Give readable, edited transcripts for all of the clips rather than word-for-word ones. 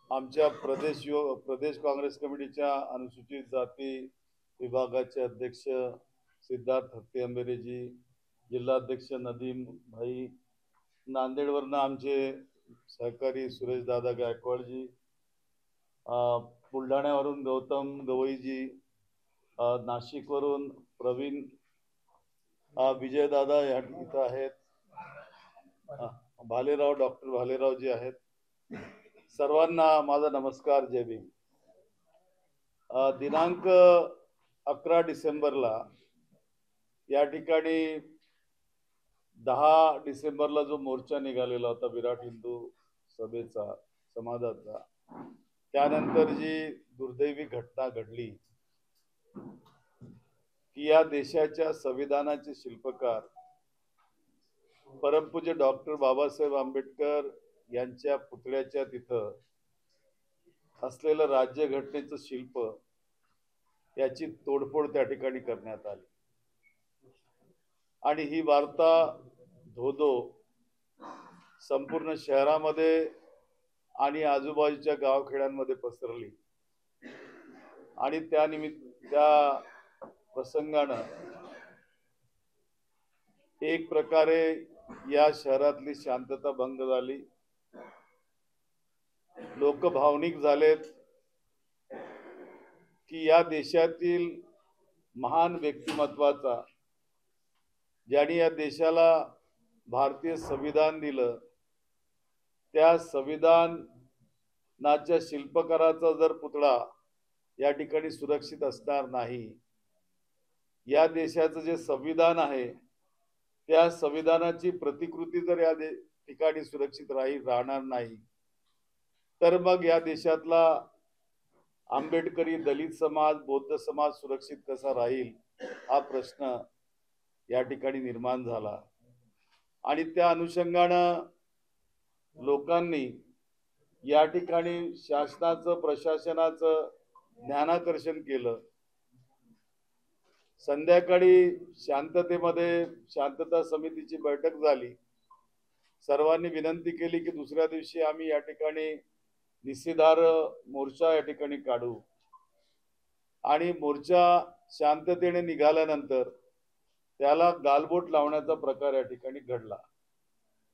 आमच्या प्रदेश काँग्रेस कमिटीच्या अनुसूचित जाती विभागाचे अध्यक्ष सिद्धार्थ हत्ती अंबेरेजी, जिल्हाध्यक्ष नदीम भाई, नांदेडवरनं आमचे सहकारी सुरेश दादा गायकवाडजी, बुलढाण्यावरून गौतम गवईजी, नाशिकवरून प्रवीण विजयदादा या इथं आहेत, भालेराव डॉक्टर भालेरावजी आहेत. सर्वांना माझा नमस्कार, जय भीम. दिनांक 11 डिसेंबरला या ठिकाणी 10 डिसेंबरला जो मोर्चा निघालेला होता विराट हिंदू सभेचा समाजाचा, त्यानंतर जी दुर्दैवी घटना घडली की या देशाच्या संविधानाचे शिल्पकार परमपूज्य डॉक्टर बाबासाहेब आंबेडकर यांच्या पुतळ्याच्या तिथं असलेलं राज्यघटनेचं शिल्प याची तोडफोड त्या ठिकाणी करण्यात आली आणि ही वार्ता धोधो संपूर्ण शहरामध्ये आणि आजूबाजूच्या गावखेड्यांमध्ये पसरली आणि त्या प्रसंगानं एक प्रकारे या शहरातली शांतता भंग झाली. लोक भावनिक झालेत की या देशातील महान व्यक्तिमत्वाचा, ज्यांनी या देशाला भारतीय संविधान दिलं, त्या संविधानाच्या शिल्पकाराचा जर पुतळा या ठिकाणी सुरक्षित असणार नाही, या देशाचं जे संविधान आहे त्या संविधानाची प्रतिकृती जर या ठिकाणी सुरक्षित राहणार नाही, तर मग या देशातला आंबेडकरी दलित समाज, बौद्ध समाज सुरक्षित कसा राहील हा प्रश्न या ठिकाणी निर्माण झाला. आणि त्या अनुषंगानं लोकांनी या ठिकाणी शासनाचं, प्रशासनाचं ध्यानाकर्षण केलं. संध्याकाळी शांततेमध्ये शांतता समितीची बैठक झाली. सर्वांनी विनंती केली की दुसऱ्या दिवशी आम्ही या ठिकाणी निषेधार्ह मोर्चा या ठिकाणी काढू. आणि मोर्चा शांततेने निघाल्यानंतर त्याला गालबोट लावण्याचा प्रकार या ठिकाणी घडला.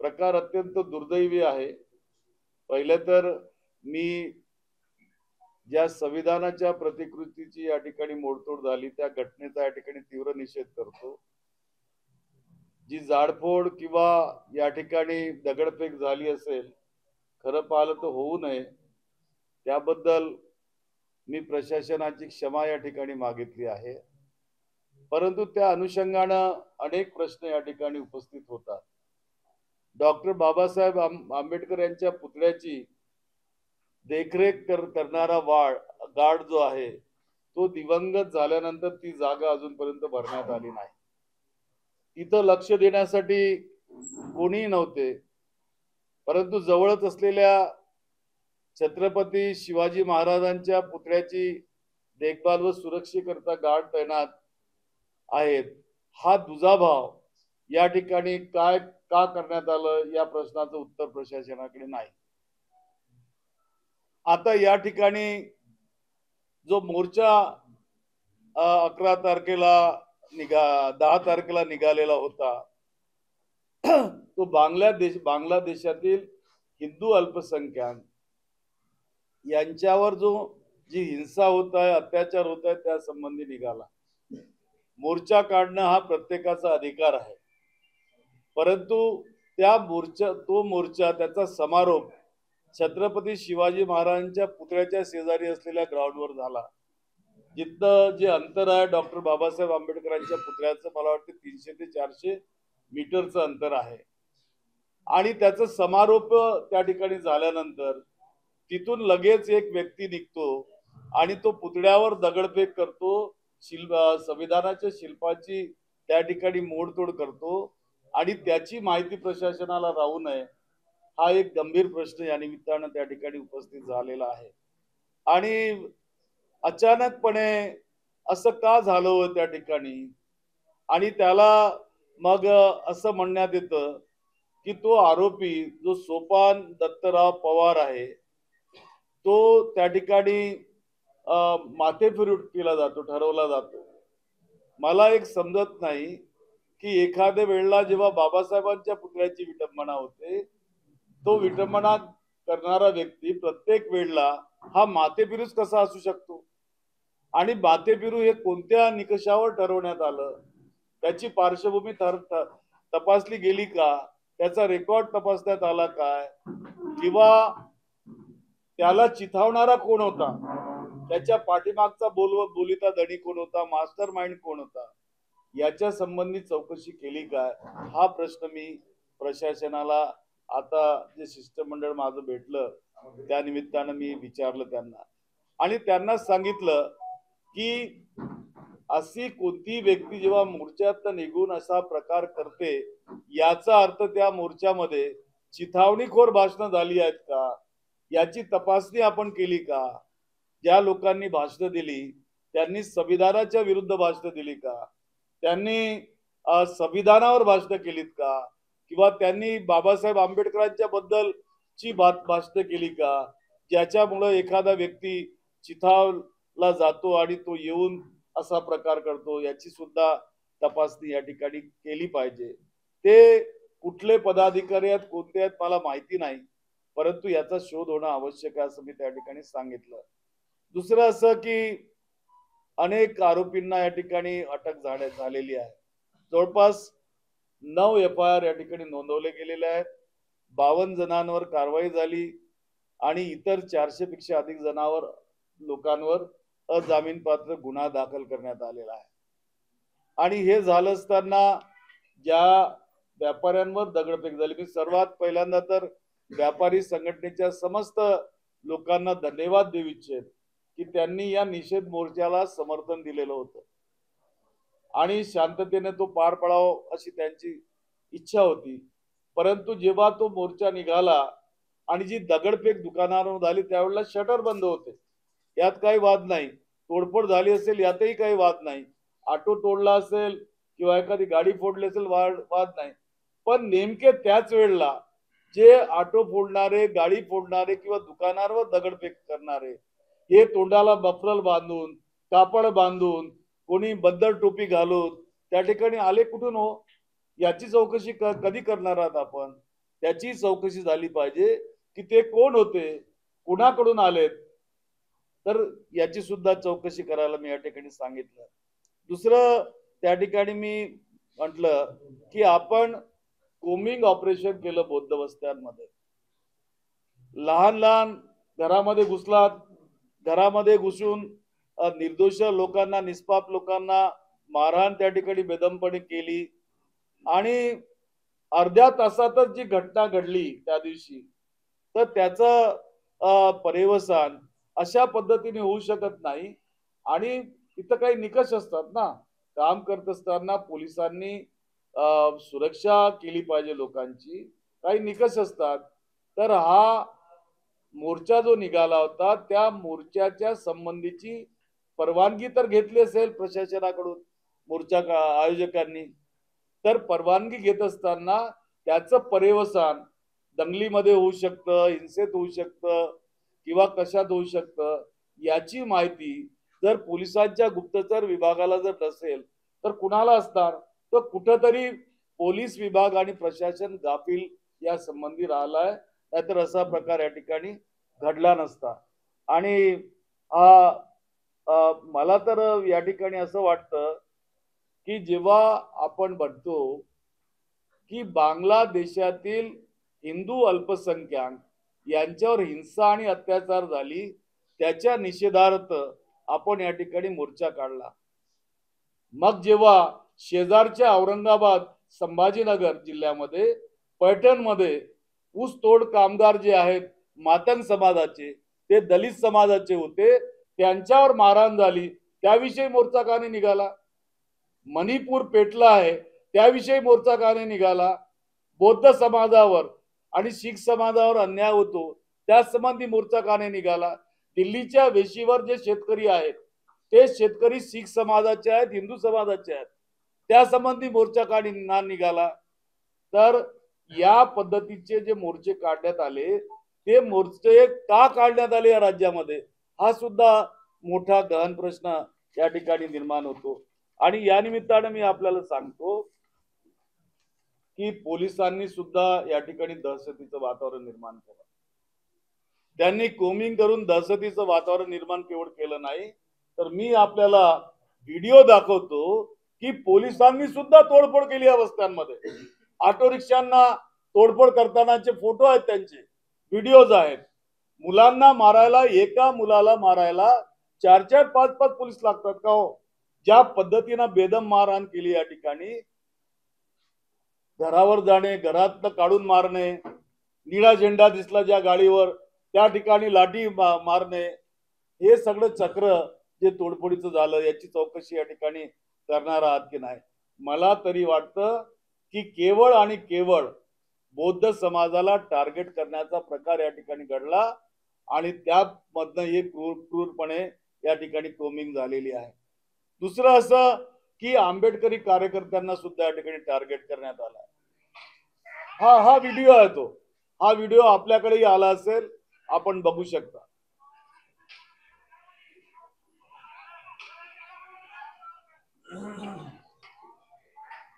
प्रकार अत्यंत दुर्दैवी आहे. पहिले तर मी ज्या संविधानाच्या प्रतिकृतीची या ठिकाणी मोडतोड झाली त्या घटनेचा या ठिकाणी तीव्र निषेध करतो. जी जाडफोड किंवा या ठिकाणी दगडफेक झाली असेल, खरं पाहिलं तर होऊ नये, त्याबद्दल मी प्रशासनाची क्षमा या ठिकाणी मागितली आहे. परंतु त्या अनुषंगानं अनेक प्रश्न या ठिकाणी उपस्थित होतात. डॉक्टर बाबासाहेब आंबेडकर यांच्या पुतळ्याची देखरेख करणारा गार्ड जो आहे तो दिवंगत झाल्यानंतर ती जागा अजूनपर्यंत भरण्यात आली नाही. तिथं लक्ष देण्यासाठी कोणीही नव्हते. परंतु जवळच असलेल्या छत्रपती शिवाजी महाराजांच्या पुतळ्याची देखभाल व सुरक्षेकरता गार्ड तैनात आहेत. हा दुजाभाव या ठिकाणी का करण्यात आलं या प्रश्नाचं उत्तर प्रशासनाकडे नाही. आता या ठिकाणी जो मोर्चा 11 तारखेला 10 तारखेला निघालेला होता, तो बांगलादेशातील हिंदू अल्पसंख्याक यांच्यावर जी हिंसा होत आहे, अत्याचार होत आहे, त्या संबंधी निघाला. मोर्चा काढणं हा प्रत्येकाचा अधिकार आहे. परंतु तो मोर्चा त्याचा समारोप छत्रपती शिवाजी महाराजांच्या पुतळ्याच्या शेजारी असलेल्या ग्राउंडवर झाला, जिथं जे अंतर आहे डॉक्टर बाबासाहेब आंबेडकरांच्या पुतळ्याचं, मला वाटतं 300 ते 400 मीटरचं अंतर आहे. आणि त्याचा समारोप त्या ठिकाणी झाल्यानंतर तिथून लगेच एक व्यक्ती निघतो आणि तो पुतळ्यावर दगडफेक करतो, संविधानाच्या शिल्पाची त्या ठिकाणी मोडतोड करतो आणि त्याची माहिती प्रशासनाला राहू नये हा एक गंभीर प्रश्न या निमित्तानं त्या ठिकाणी उपस्थित झालेला आहे. आणि अचानकपणे असं का झालं त्या ठिकाणी, आणि त्याला मग असं म्हणण्यात येतं की तो आरोपी जो सोपान दत्तराव पवार आहे तो त्या ठिकाणी माथे फिरून केला जातो, ठरवला जातो. मला एक समजत नाही की एखाद्या वेळेला जेव्हा बाबासाहेबांच्या पुतळ्याची विटंबना होते, तो विटंबना करणारा व्यक्ती प्रत्येक वेळेला हा माथेफिरूच कसा असू शकतो? आणि माथेफिरू हे कोणत्या निकषावर ठरवण्यात आलं? त्याची पार्श्वभूमी तपासली गेली का? त्याचा रेकॉर्ड तपासण्यात आला काय? किंवा त्याला चिथावणारा कोण होता? त्याच्या पाठीमागचा बोलिता धनी कोण होता? मास्टर माइंड कोण होता? याच्या संबंधी चौकशी केली काय? हा प्रश्न मी प्रशासनाला आता जे शिष्टमंडळ माझं भेटलं त्या निमित्तानं मी विचारलं त्यांना आणि त्यांना सांगितलं की अशी कोणती व्यक्ती जेव्हा मोर्चात निघून असा प्रकार करते याचा अर्थ त्या मोर्चामध्ये चिथावणीखोर भाषणं झाली आहेत का याची तपासणी आपण केली का? ज्या लोकांनी भाषणं दिली त्यांनी संविधानाच्या विरुद्ध भाषणं दिली का? त्यांनी संविधानावर भाषणं केलीत का? किंवा त्यांनी बाबासाहेब आंबेडकरांच्या बद्दलची भाषणं केली का? ज्याच्यामुळे एखादा व्यक्ती चिथावला जातो आणि तो येऊन असा प्रकार करतो याची सुद्धा तपासणी या ठिकाणी केली पाहिजे. ते कुठले पदाधिकारी आहेत कोणते आहेत मला माहिती नाही, परंतु याचा शोध होणं आवश्यक आहे असं मी त्या ठिकाणी सांगितलं. दुसरं असं की अनेक आरोपींना या ठिकाणी अटक झालेली आहे. जवळपास 9 FIR या ठिकाणी नोंदवले गेलेले आहेत. 52 जणांवर कारवाई झाली आणि इतर 400 पेक्षा अधिक जणांवर लोकांवर अजामीनपात्र गुन्हा दाखल करण्यात आलेला आहे. आणि हे झालं असताना ज्या व्यापाऱ्यांवर दगडफेक झाली, मी सर्वात पहिल्यांदा तर व्यापारी संघटनेच्या समस्त लोकांना धन्यवाद देऊ इच्छित की त्यांनी या निषेध मोर्चाला समर्थन दिलेलं होतं आणि शांततेने तो पार पडावा अशी त्यांची इच्छा होती. परंतु जेव्हा तो मोर्चा निघाला आणि जी दगडफेक दुकानावर झाली त्यावेळेला शटर बंद होते, यात काही वाद नाही. तोडफोड झाली असेल यातही काही वाद नाही. ऑटो तोडला असेल किंवा एखादी गाडी फोडली असेल वाद नाही. पण नेमके त्याच वेळेला जे ऑटो फोडणारे, गाडी फोडणारे किंवा दुकानावर दगडफेक करणारे हे तोंडाला बफरल बांधून, कापड बांधून, कोणी बद्दल टोपी घालून त्या ठिकाणी आले कुठून हो? याची चौकशी कधी करणार आहात आपण? त्याची चौकशी झाली पाहिजे की ते कोण होते, कुणाकडून आलेत, तर याची सुद्धा चौकशी करायला मी या ठिकाणी सांगितलं. दुसरं त्या ठिकाणी मी म्हटलं की आपण कोमिंग ऑपरेशन केलं बौद्ध वस्त्यांमध्ये. लहान लहान घरामध्ये घुसलात, घरामध्ये घुसून निर्दोष लोकांना, निष्पाप लोकांना मारहाण त्या ठिकाणी बेदमपणे केली आणि अर्ध्या तासातच जी घटना घडली त्या दिवशी, तर त्याचं पर्यवसान अशा पद्धतीने होऊ शकत नाही. आणि इथं काही निकष असतात ना, काम करत असताना पोलिसांनी सुरक्षा केली पाहिजे लोकांची, काही निकष असतात. तर हा मोर्चा जो निघाला होता त्या मोर्चाच्या संबंधीची परवानगी तर घेतली असेल प्रशासनाकडून मोर्चा आयोजकांनी, तर परवानगी घेत असताना त्याचं पर्यवसान दंगलीमध्ये होऊ शकतं, हिंसेत होऊ शकतं किंवा कशात होऊ शकतं याची माहिती जर पोलिसांच्या गुप्तचर विभागाला जर नसेल तर कुणाला असणार? तर कुठंतरी पोलीस विभाग आणि प्रशासन गाफील या संबंधी राहिलाय, नाहीतर असा प्रकार या ठिकाणी घडला नसता. आणि मला तर या ठिकाणी असं वाटतं की जेव्हा आपण म्हणतो की बांगलादेशातील हिंदू अल्पसंख्याक यांच्यावर हिंसा आणि अत्याचार झाली त्याच्या निषेधार्थ आपण या ठिकाणी मोर्चा काढला. मग जेव्हा शेजारच्या औरंगाबाद, संभाजीनगर जिल्ह्यामध्ये पैठणमध्ये ऊसतोड कामगार जे आहेत मातंग समाजाचे, ते दलित समाजाचे होते, त्यांच्यावर मारहाण झाली त्याविषयी मोर्चा का नाही निघाला? मणिपूर पेटला आहे त्याविषयी मोर्चा का नाही निघाला? बौद्ध समाजावर आणि शीख समाजावर अन्याय होतो त्या संबंधी मोर्चा का नाही निघाला? दिल्लीच्या वेशीवर जे शेतकरी आहेत ते शेतकरी शीख समाजाचे आहेत, हिंदू समाजाचे आहेत, त्या संबंधी मोर्चा का निघाला? तर या पद्धतीचे जे मोर्चे काढण्यात आले ते मोर्चे का काढण्यात आले या राज्यामध्ये, हा सुद्धा मोठा गहन प्रश्न या ठिकाणी निर्माण होतो. आणि या निमित्तानं मी आपल्याला सांगतो की पोलिसांनी सुद्धा या ठिकाणी दहशतीचं वातावरण निर्माण केलं. त्यांनी कोमिंग करून दहशतीचं वातावरण निर्माण केवळ केलं नाही, तर मी आपल्याला व्हिडिओ दाखवतो की पोलिसांनी सुद्धा तोडफोड केली या वस्त्यांमध्ये. ऑटो रिक्षांना तोडफोड करतानाचे फोटो आहेत, त्यांचे व्हिडिओज आहेत. मुलांना मारायला, एका मुलाला मारायला 4-4, 5-5 पोलीस लागतात का हो? ज्या पद्धतीनं बेदम मारहाण केली या ठिकाणी, घरावर जाणे, घरात काढून मारणे, निळा झेंडा दिसला ज्या गाडीवर त्या ठिकाणी लाठी मारणे, हे सगळं चक्र जे तोडफोडीचं झालं याची चौकशी या ठिकाणी करणार आहात की नाही? मला तरी वाटतं की केवळ आणि केवळ बौद्ध समाजाला टार्गेट करण्याचा प्रकार या ठिकाणी घडला आणि त्यामधनं हे क्रूरपणे या ठिकाणी कोमिंग झालेली आहे. दुसरं असं की आंबेडकरी कार्यकर्त्यांना सुद्धा या ठिकाणी टार्गेट करण्यात आलं. हा व्हिडिओ आहे तो. हा व्हिडिओ आपल्याकडेही आला असेल, आपण बघू शकता.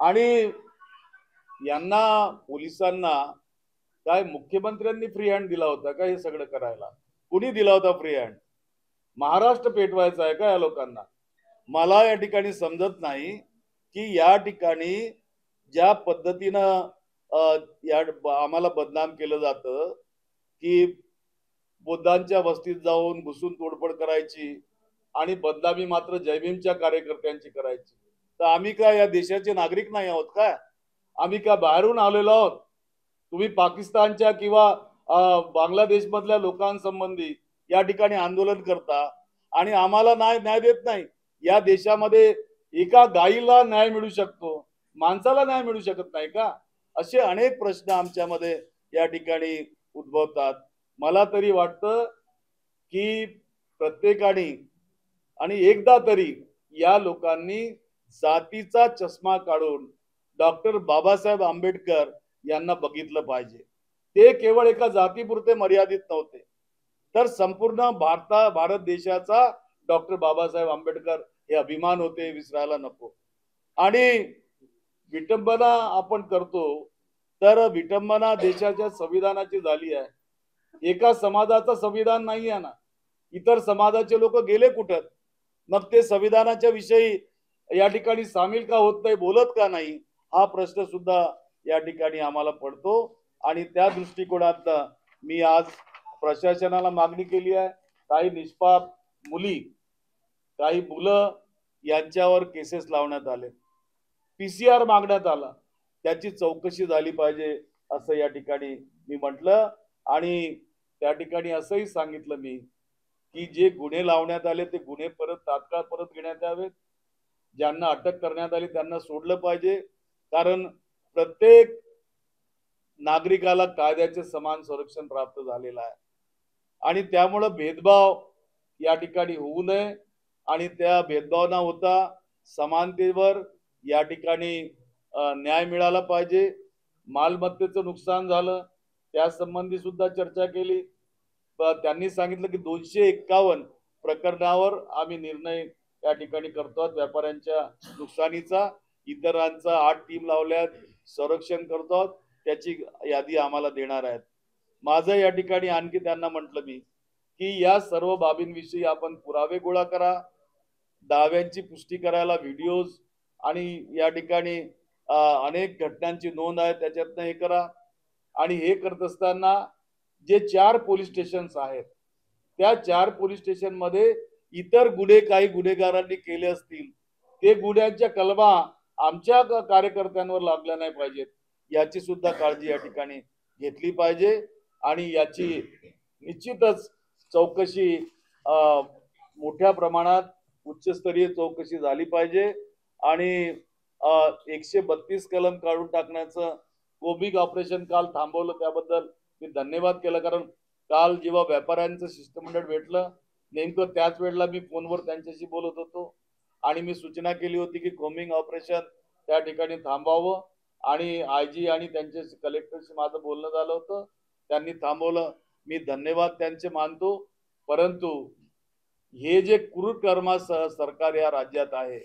आणि यांना पोलिसांना काय मुख्यमंत्र्यांनी फ्री हँड दिला होता का हे सगळं करायला? कुणी दिला होता फ्री हँड? महाराष्ट्र पेटवायचा आहे का या लोकांना? मला या ठिकाणी समजत नाही की या ठिकाणी ज्या पद्धतीनं आम्हाला बदनाम केलं जातं की बुद्धांच्या वस्तीत जाऊन घुसून तोडफोड करायची आणि बदनामी मात्र जयभीमच्या कार्यकर्त्यांची करायची. तर आम्ही काय या देशाचे नागरिक नाही आहोत का? आम्ही काय बाहेरून आलेलो आहोत? तुम्ही पाकिस्तानच्या किंवा बांगलादेश मधल्या लोकांसंबंधी या ठिकाणी आंदोलन करता आणि आम्हाला न्याय देत नाही. या देशामध्ये एका गायीला न्याय मिळू शकतो, माणसाला न्याय मिळू शकत नाही का? असे अनेक प्रश्न आमच्यामध्ये या ठिकाणी उद्भवतात. मला तरी वाटतं की प्रत्येकाने आणि एकदा तरी या लोकांनी जातीचा चष्मा काढून डॉक्टर बाबासाहेब आंबेडकर यांना बघितलं पाहिजे. ते केवळ एका जातीपुरते मर्यादित नव्हते, तर संपूर्ण भारत देशाचा डॉक्टर बाबासाहेब आंबेडकर हे अभिमान होते, विसरायला नको. आणि विटंबना आपण करतो तर विटंबना देशाच्या संविधानाची झाली आहे. एका समाजाचं संविधान नाही आहे ना, इतर समाजाचे लोक गेले कुठं? मग ते संविधानाच्या विषयी या ठिकाणी सामील का होत नाही, बोलत का नाही, हा प्रश्न सुद्धा या ठिकाणी आम्हाला पडतो. आणि त्या दृष्टिकोनात मी आज प्रशासनाला मागणी केली आहे. काही निष्पाप मुली, काही मुलं यांच्यावर केसेस लावण्यात आले, PCR मागण्यात आला, त्याची चौकशी झाली पाहिजे असं या ठिकाणी मी म्हटलं. आणि त्या ठिकाणी असंही सांगितलं मी की जे गुन्हे लावण्यात आले ते गुन्हे तात्काळ परत घेण्यात यावेत. ज्यांना अटक करण्यात आली त्यांना सोडलं पाहिजे, कारण प्रत्येक नागरिकाला कायद्याचे समान संरक्षण प्राप्त झालेलं आहे. आणि त्यामुळे भेदभाव या ठिकाणी होऊ नये आणि त्या भेदभाव न होता समानतेवर या ठिकाणी न्याय मिळाला पाहिजे. मालमत्तेचं नुकसान झालं त्या संबंधी सुद्धा चर्चा केली. त्यांनी सांगितलं की 251 प्रकरणावर आम्ही निर्णय या ठिकाणी करतो, व्यापाऱ्यांच्या नुकसानीचा. इतरांचा 8 टीम लावल्यात, संरक्षण करतो, त्याची यादी आम्हाला देणार आहेत. माझं या ठिकाणी आणखी त्यांना म्हटलं मी की या सर्व बाबींविषयी आपण पुरावे गोळा करा, दाव्यांची पुष्टी करायला व्हिडिओज आणि या ठिकाणी अनेक घटनांची नोंद आहे त्याच्यातनं हे करा. आणि हे करत असताना जे 4 पोलीस स्टेशन्स आहेत त्या 4 पोलीस स्टेशन मध्ये इतर गुन्हे काही गुन्हेगारांनी केले असतील, ते गुन्ह्यांच्या कलमा आमच्या कार्यकर्त्यांवर लागल्या नाही पाहिजेत, याची सुद्धा काळजी या ठिकाणी घेतली पाहिजे. आणि याची निश्चितच चौकशी मोठ्या प्रमाणात उच्चस्तरीय चौकशी झाली पाहिजे. आणि 132 कलम काढून टाकण्याचं कोमिंग ऑपरेशन काल थांबवलं, त्याबद्दल मी धन्यवाद केला. कारण काल जेव्हा व्यापाऱ्यांचं शिष्टमंडळ भेटलं, नेमकं त्याच वेळेला मी फोनवर त्यांच्याशी बोलत होतो आणि मी सूचना केली होती की कोमिंग ऑपरेशन त्या ठिकाणी थांबावं. आणि IG आणि त्यांच्याशी कलेक्टरशी माझं बोलणं झालं होतं, त्यांनी थांबवलं. मी धन्यवाद त्यांचे मानतो. परंतु हे जे क्रूर कर्मासह सरकार या राज्यात आहे,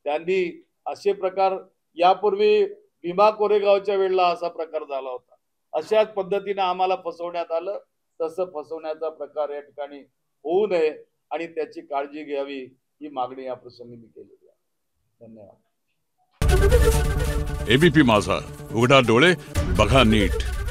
त्यांनी असे प्रकार यापूर्वी भीमा कोरेगावच्या वेळेला असा प्रकार झाला होता. अशाच पद्धतीने आम्हाला फसवण्यात आलं. तसं फसवण्याचा प्रकार या ठिकाणी होऊ नये आणि त्याची काळजी घ्यावी ही मागणी या प्रसंगी मी केलेली आहे. धन्यवाद. एबीपी माझा, उघडा डोळे बघा नीट.